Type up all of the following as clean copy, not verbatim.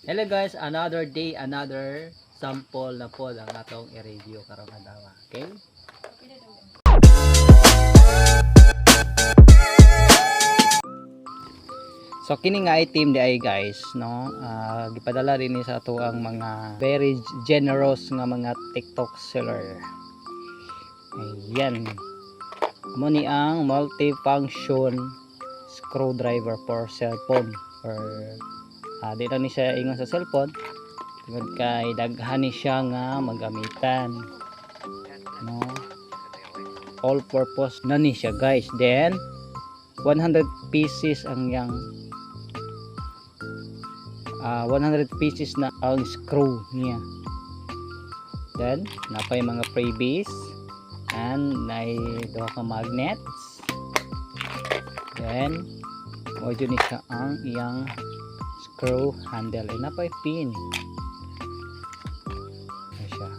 Hello guys, another day, another sample na po ang atong i-review karong adlaw. Okay? So kini nga item di ay guys, no? Gipadala rin ni sa ato ang mga very generous nga mga TikTok seller. Ayan. Mo ni ang multi-function screwdriver for cellphone or di lang ni siya ingon sa cellphone tungod kay daghan ni siya nga magamitan, no, all purpose na ni siya guys. Then 100 pieces ang yang 100 pieces na ang screw niya. Then napay mga freebies and nay duha ka magnets. Then mo jud ni siya ang iyang screw handle, ay napay pin. Ayan siya.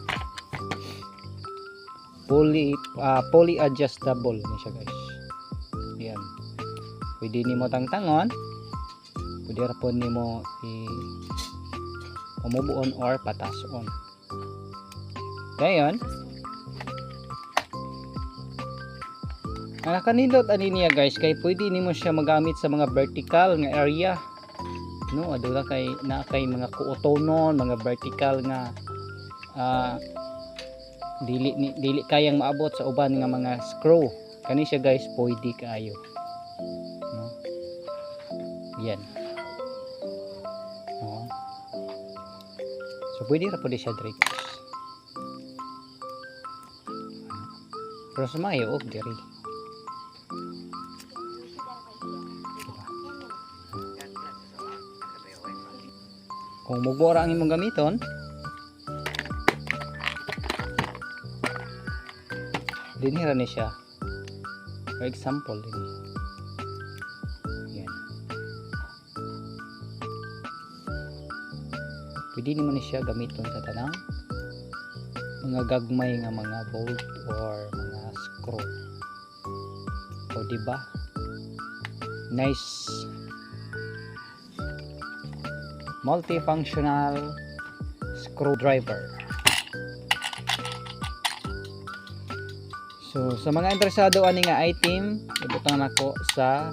Fully adjustable ni siya guys. Ayan. Pwede nimo tangtangon. Pwede ra po nimo umubuon or patason. Dayon. Ang nakanindot ani niya guys kay pwede nimo siya magamit sa mga vertical nga area. No, adula kay na kay mga kuotonon, mga vertical nga dili kayang maabot sa uban nga mga screw. Kani siya guys pwede kaayo. No. Yan. No. So pwede ra pud siya diri guys. Pero sumayo og diri. Kung mubora ang imong gamiton, dinhira ni siya. For example, din. Yan. Pwede nimo ni siya gamiton sa tanang mga gagmay nga mga bolt or mga screw. O diba? Nice multifunctional screwdriver. So sa mga interesado ani nga item, ibutang nako sa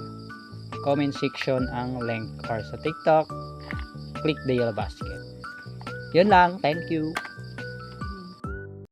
comment section ang link, or sa TikTok click the yellow basket. Yun lang, thank you.